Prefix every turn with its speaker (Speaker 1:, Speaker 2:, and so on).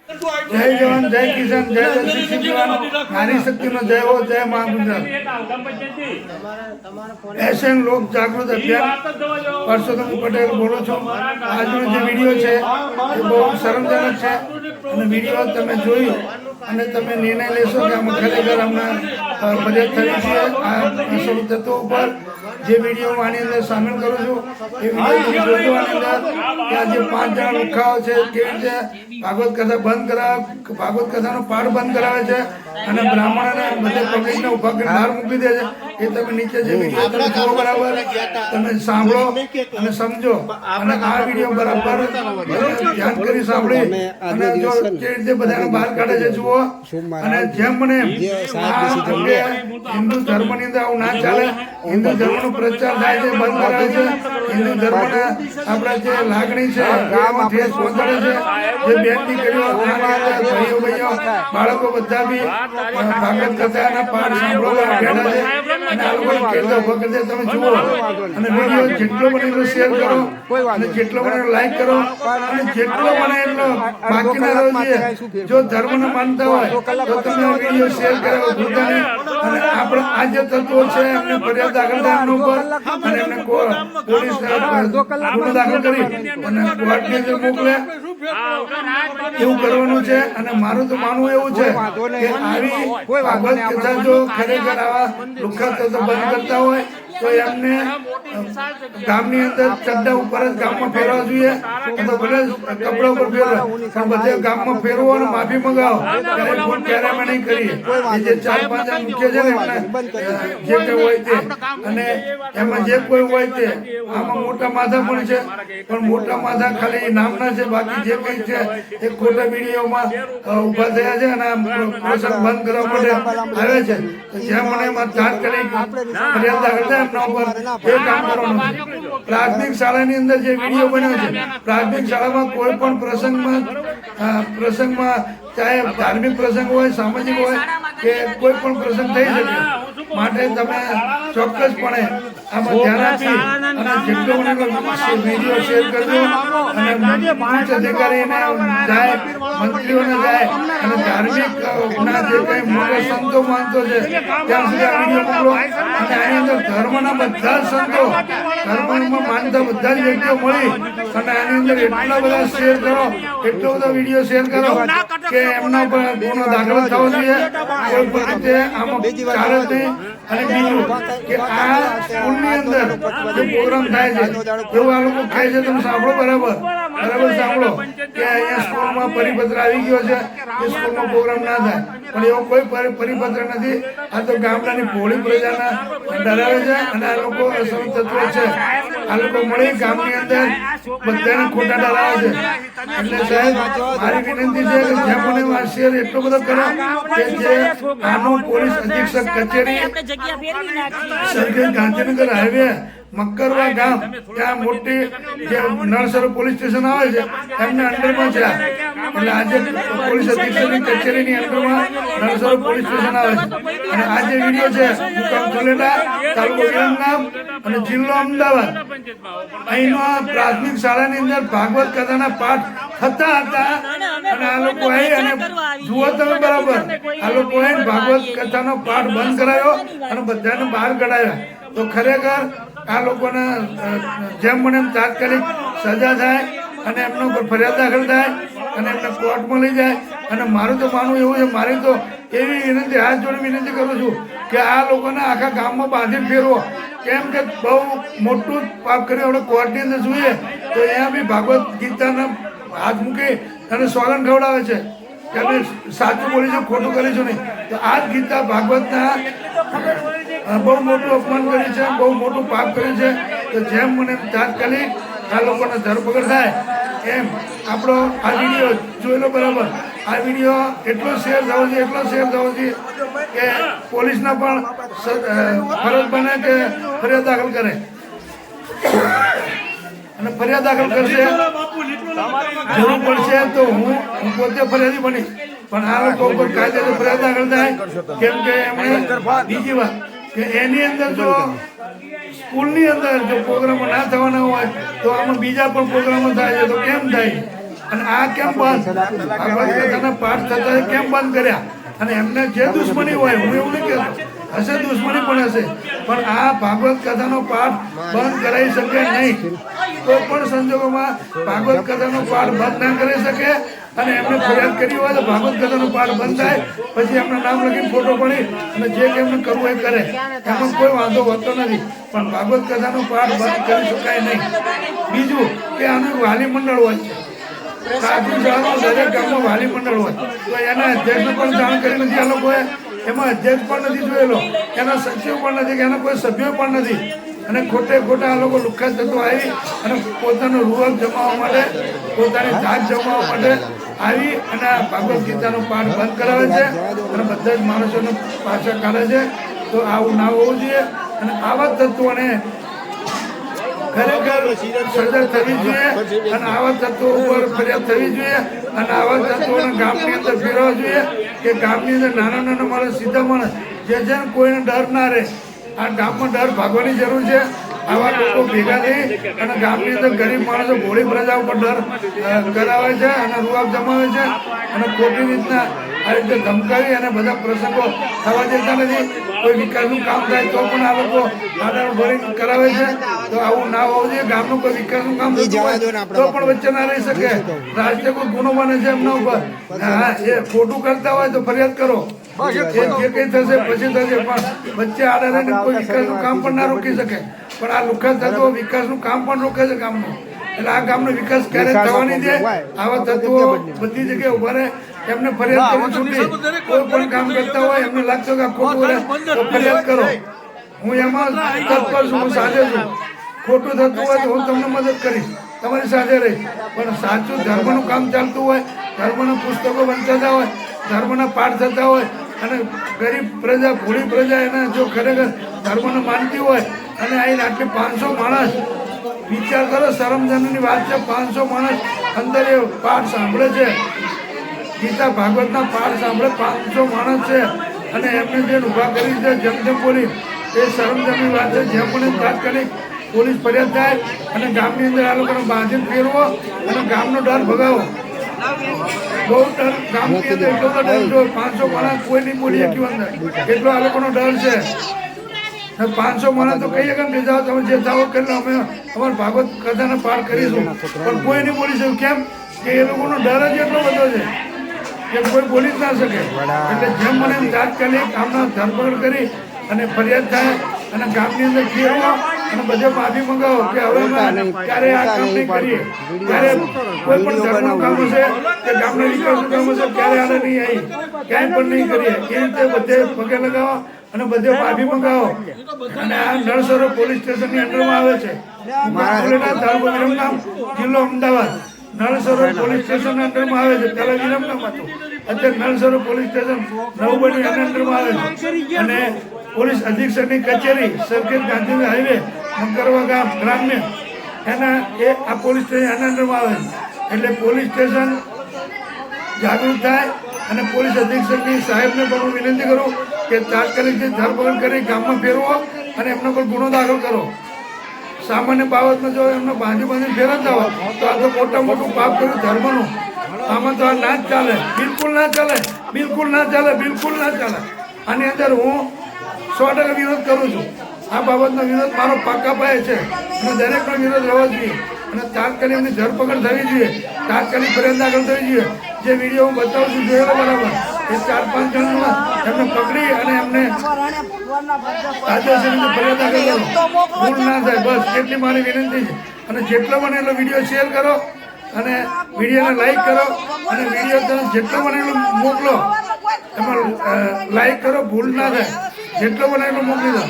Speaker 1: જય જવાન, જય કિસાન, જય શિક્ષિત જવાન, નારી શક્તિનો જય હો, જય મા ગુજરાત। એશિયન લોક જાગૃત અભિયાન પરસોત્તમ પટેલ બોલું છું। આજનો જે વિડીયો છે એ બહુ શરમજનક છે અને વિડીયો તમે જોયું અને તમે નિર્ણય લેશો કે આમાં ખરેખર અમને ફરિયાદ થવી છે આ સૌ તત્વો ઉપર। જે વિડીયો આની અંદર સામેલ કરું છું એ વિડીયો જોજો। આની અંદર કે આ જે 5 જણા લુખાઓ છે કેવી રીતે ભાગવત કથા બંધ કરાવે, ભાગવત કથાનો પાઠ બંધ કરાવે છે અને બ્રાહ્મણોને બધે પબ્લિકને ઉભા કરીને બહાર મૂકી દે છે। એ તમે નીચે જે વિડીયો તમે જુઓ બરાબર, તમે સાંભળો અને સમજો અને આ વિડીયો બરાબર ધ્યાન કરી સાંભળી અને જો કેવી રીતે બધાને બહાર કાઢે છે જુઓ। અને જેમ મને હિન્દુ ધર્મની અંદર આવું ના ચાલે, હિન્દુ ધર્મનો પ્રચાર થાય છે, બંધ કરાવે છે, હિન્દુ ધર્મના આપણા જે લાગણી છે એમાં ઠેસ પહોંચાડે છે। જે બેન દીકરીઓ ભાઈઓ બાળકો બધા બી ભાગવત કથાના પાઠ સાંભળવા બેઠા છે અને આ લોકોને કેળતા ઉભા કરી દે। તમે જુઓ અને વિડીયો જેટલો બને એટલો શેર કરો અને જેટલો બને એટલો લાઈક કરો અને જેટલો બને એટલો બાકી ના રહો જોઈએ। જો ધર્મને માનતા હોય તો તમે વિડીયો શેર કરાવો ભૂલતા નહીં। અને આપણે આ જે તત્વો છે એમને ફરિયાદ દાખલ થાય એમના ઉપર અને એમને પોલીસ ગુનો દાખલ કરી અને કોર્ટની અંદર મોકલે એવું કરવાનું છે। અને મારું તો માનવું એવું છે કે આવી ભાગવત કથા જો ખરેખર આવા લુખ્ખા તત્વો બંધ કરતા હોય તો એમને ગામની અંદર ચડ્ડા ઉપર જ ગામમાં ફેરવા જોઈએ, તો ભલે કપડા ઉપર ફેરવે પણ બધે ગામમાં ફેરવો અને માફી મંગાવો ક્યારે ફોન ક્યારે અમે નહીં કરીએ। એ જે 4-5 મુખ્ય છે ને એમને જે કંઈ હોય તે અને એમાં જે કોઈ હોય તે આમાં મોટા માથા પણ છે પણ મોટા માથા ખાલી નામના છે, બાકી જે કંઈ છે એ ખોટા વિડીયોમાં ઊભા થયા છે અને પ્રસંગ બંધ કરવા માટે આવે છે। જ્યાં મને એમાં તાત્કાલિક ફરિયાદ દાખલ થાય એમના ઉપર એ કામ કરવાનું છે। પ્રાથમિક શાળાની અંદર જે વિડીયો બન્યો છે, પ્રાથમિક શાળામાં કોઈ પણ પ્રસંગમાં ચાહે ધાર્મિક પ્રસંગ હોય, સામાજિક હોય કે કોઈ પણ પ્રસંગ થઈ શકે, માટે તમે ચોક્કસપણે આમાં ધ્યાન આપી અને જેટલો મને વિડીયો શેર કરજો અને ઉચ્ચ અધિકારીને જાય, મંત્રીઓને જાય અને ધાર્મિક ના જે કંઈ મોટા સંતો માનતો છે ત્યાં સુધી આ વિડીયો મોકલો। અને આની અંદર ધર્મના બધા સંતો, ધર્મમાં માનતા બધા જ વ્યક્તિઓ મળી અને આની અંદર એટલા બધા શેર કરો, એટલો બધો વિડીયો શેર કરો કે એમના પર ગુનો દાખલ થવો જોઈએ। કોઈ પણ રીતે આમાં ચાલે જ નહીં। અને બીજું કે આ સ્કૂલની અંદર જે પ્રોગ્રામ થાય છે એવું આ લોકો કહે છે, તમે સાંભળો બરાબર સાંભળો કે અહીંયા સ્કૂલમાં પરિપત્ર આવી ગયો છે કે સ્કૂલમાં પ્રોગ્રામ ના થાય, પણ એવો કોઈ પરિપત્ર નથી। આ તો ગામડાની ભોળી પ્રજાના ડરાવે છે અને આ લોકો અસલ તત્વો છે, આ લોકો મળી ગામની અંદર બધાને ખોટા ડરાવે છે। એટલે સાહેબ મારી વિનંતી છે કે જ્યાં મને શેર એટલો બધો કરો કે જે આનું પોલીસ અધિક્ષક કચેરી સરખેજ ગાંધીનગર હાઈવે મક્કરવા ગામ ત્યાં મોટી જે નળસરો પોલીસ સ્ટેશન આવે છે એમના અંડરમાં છે। એટલે આજે પોલીસ અધિક્ષકની કચેરીની અંડરમાં નળસરો પોલીસ સ્ટેશન આવે છે અને આ જે વિડીયો છે મુકામ ચોલેટા, તાલુકો વિરમગામ અને જિલ્લો અમદાવાદ, અહીંનો પ્રાથમિક શાળાની અંદર ભાગવત કથાના પાઠ થતા હતા અને આ લોકો અહીં અને જુઓ તમે બરાબર આ લોકો અહીં ભાગવત કથાનો પાઠ બંધ કરાયો અને બધાને બહાર કઢાવ્યા। તો ખરેખર આ લોકોને જેમ મને એમ તાત્કાલિક સજા થાય અને એમના ઉપર ફરિયાદ દાખલ થાય અને એમને કોર્ટમાં લઈ જાય। અને મારું તો માનવું એવું છે, મારી તો એવી વિનંતી હાથ જોડે વિનંતી કરું છું કે આ લોકોને આખા ગામમાં બાંધીને ફેરવો, કેમ કે બહુ મોટું પાપ કર્યું। આપણે કોર્ટની અંદર જોઈએ તો અહીંયા બી ભાગવત ગીતાના હાથ મૂકી અને સોગંદ ખવડાવે છે કે અમે સાચું બોલીશું, ખોટું કરીશું નહીં। તો આ જ ગીતા ભાગવતના બહુ મોટું અપમાન કર્યું છે, બહુ મોટું પાપ કર્યું છે। તો જેમ મને તાત્કાલિક આ લોકોને ધરપકડ થાય એમ આપણો આ વિડીયો જોઈ લો બરાબર। આ વિડીયો એટલો શેર થવો જોઈએ કે પોલીસના પણ ફરજ બને કે ફરિયાદ દાખલ કરે અને ફરિયાદ દાખલ કરશે, જરૂર પડશે તો હું પોતે ફરિયાદી બનીશ, પણ આ લોકો ઉપર કાયદેસર ફરિયાદ દાખલ થાય। કેમ કે એમણે બીજી વાત કે એની અંદર જો સ્કૂલની અંદર જો પ્રોગ્રામો ના થવાના હોય તો આમાં બીજા પણ પ્રોગ્રામો થાય છે, તો કેમ થાય? અને આ કેમ બંધ ભાગવત કથાના પાઠ થતા કેમ બંધ કર્યા? અને એમને જે દુશ્મની હોય, હું એવું નહીં કહેતો, હશે દુશ્મની પણ હશે, પણ આ ભાગવત કથાનો પાઠ બંધ કરાવી શકે નહીં. કોઈ પણ સંજોગોમાં ભાગવત કથાનો પાઠ બંધ ના કરી શકે. અને એમને ફરિયાદ કરી હોય તો ભાગવત કથાનો પાઠ બંધ થાય, પછી એમનું નામ લખીને ફોટો પડી અને જે એમને કરવું એ કરે, એમાં કોઈ વાંધો હોતો નથી. પણ ભાગવત કથાનો પાઠ બંધ કરી શકાય નહીં. બીજું કે આનું વાલી મંડળ હોય છે, સાચું જાણો, દરેક ગામમાં વાલી મંડળ હોય તો એના અધ્યક્ષને પણ જાણ કરી નથી આ લોકોએ. એમાં અધ્યક્ષ પણ નથી જોયેલો, એના સચિવ પણ નથી, એના કોઈ સભ્યો પણ નથી. અને ખોટે ખોટા આ લોકો લુખ્ખા તત્વો આવી અને પોતાનો રૂવક જમાવવા માટે, પોતાની જાત જમાવવા માટે આવી અને આ ભાગવત ગીતાનો પાઠ બંધ કરાવે છે અને બધા જ માણસોને પાછા કાઢે છે. તો આવું ના હોવું જોઈએ. અને આવા તત્વોને ખરેખર સજા થવી જોઈએ અને આવા તત્વો ઉપર ફરિયાદ થવી જોઈએ અને આવા તત્વોને ગામની અંદર ફેરવવા જોઈએ કે ગામની અંદર નાના નાના માણસ, સીધા માણસ જે છે ને કોઈને ડર ના રહે. આ ગામમાં ડર ભાગવાની જરૂર છે. આવા લોકો ભેગા થઈ અને ગામની અંદર ગરીબ માણસો ભોળી પ્રજા ઉપર ડર કરાવે છે અને રૂઆબ જમાવે છે અને ખોટી રીતના આ રીતે ધમકાવી અને બધા પ્રસંગો થવા દેતા નથી. કોઈ વિકાસનું કામ થાય તો પણ આ લોકો આધાર ભરી કરાવે છે. તો આવું ના હોવું જોઈએ. ગામનું કોઈ વિકાસનું કામ થતું હોય તો પણ વચ્ચે ના રહી શકે. રાજ્ય કોઈ ગુનો બને છે એમના ઉપર, હા, એ ખોટું કરતા હોય તો ફરિયાદ કરો, જે કઈ થશે પછી થશે, પણ વચ્ચે આડા રહીને કોઈ વિકાસનું કામ પણ ના રોકી શકે. પણ આ લુખ્ખા તત્વો વિકાસનું કામ પણ રોકે છે ગામનું. એટલે આ ગામનો વિકાસ ક્યારેય થવા નહીં દે. આવા તત્વો બધી જગ્યાએ ઉભા રહે, એમને ફરિયાદ કરી છૂટી. કોઈ પણ કામ કરતા હોય એમને લાગતું કે ખોટું રહે તો ફરિયાદ કરો. હું એમાં તત્પર છું, હું સાથે છું. ખોટું થતું હોય તો હું તમને મદદ કરીશ, તમારી સાથે રહીશ. પણ સાચું ધર્મનું કામ ચાલતું હોય, ધર્મના પુસ્તકો વંચાતા હોય, ધર્મના પાઠ થતા હોય અને ગરીબ પ્રજા, ભોળી પ્રજા એને જો ખરેખર ધર્મને માનતી હોય અને આવીને આટલી 500 માણસ, વિચાર કરો, શરમજનકની વાત છે. 500 માણસ અંદર એ પાઠ સાંભળે છે, ગીતા ભાગવતના પાઠ સાંભળે 500 માણસ છે અને એમને જે ઊભા કરી છે જમજમ પોલીસ, એ શરમજનકની વાત છે. જે પણ તાત્કાલિક પોલીસ ફરિયાદ થાય અને ગામની અંદર આ લોકોને બાંધીને ફેરવો અને ગામનો ડર ભગાવો. બહુ ડર ગામની અંદર, એટલો તો ડર જો 500 માણસ કોઈ નહીં બોલી શક્યું અંદર, એટલો આ લોકોનો ડર છે. 500 માણસ તો કહીએ કે જાઓ તમે જે જાઓ કરી લો, અમે અમારા ભાગવત કથાનો પાઠ કરીશું, પણ કોઈ નહીં બોલી શક્યું. કેમ કે એ લોકોનો ડર જ એટલો બધો છે કે કોઈ બોલી જ ના શકે. એટલે જેમ મને તાત્કાલિક આમના ધરપકડ કરી અને ફરિયાદ થાય અને ગામની અંદર ફેરવો અને બધે માફી મંગાવો કે હવે ક્યારે આ કામ નહીં કરીએ. ત્યારે કોઈ પણ ધર્મનું કામ હશે કે ગામના વિકાસનું કામ હશે, ક્યારે આને નહીં આવી, ક્યાંય પણ નહીં કરીએ. એ રીતે બધે પગે લગાવો અને બધે માફી મંગાવો. અને આ નળસરોવર પોલીસ સ્ટેશનની અંડરમાં આવે છે. વિરમગામ, જિલ્લો અમદાવાદ. નળસરોવર પોલીસ સ્ટેશનના અંડરમાં આવે છે. પહેલા વિરમગામ હતું, અત્યારે નળસરોવર પોલીસ સ્ટેશન નવું બન્યું, એના અંડરમાં આવે છે. અને પોલીસ અધિક્ષકની કચેરી, સર્કિટ ગાંધીનગર હાઈવે, મંકરવા ગામ ગ્રામ્ય, એના એ આ પોલીસ સ્ટેશન એના અંડરમાં આવે છે. એટલે પોલીસ સ્ટેશન જાગૃત થાય અને પોલીસ અધિક્ષકની સાહેબને પણ હું વિનંતી કરું કે તાત્કાલિક જે ધરપકડ કરી ગામમાં ફેરવો અને એમના પર ગુનો દાખલ કરો. સામાન્ય બાબતમાં જો એમને બાંધી ફેરવતા હોય તો આ તો મોટું પાપ કર્યું ધર્મનું. આમાં તો આ ના જ ચાલે, બિલકુલ ના ચાલે, બિલકુલ ના ચાલે, બિલકુલ ના ચાલે. આની અંદર હું 100% વિરોધ કરું છું. આ બાબતનો વિરોધ મારો પાકા પાયે છે અને દરેકનો વિરોધ રહેવો જોઈએ અને તાત્કાલિક એમની ધરપકડ થવી જોઈએ, તાત્કાલિક ફરિયાદ દાખલ થવી જોઈએ. જે વિડીયો હું બતાવું છું જોયેલો બરાબર, એ 4-5 જણમાં એમને પકડી અને એમને કાયદેસર રીતે ફરિયાદ દાખલ કરો, ભૂલ ના થાય. બસ એટલી મારી વિનંતી છે. અને જેટલો બને એટલો વિડીયો શેર કરો અને વિડીયોને લાઈક કરો અને વિડીયો તમે જેટલો બને એટલો મોકલો, એમાં લાઈક કરો, ભૂલ ના થાય. જેટલો બને એટલો મોકલી દો.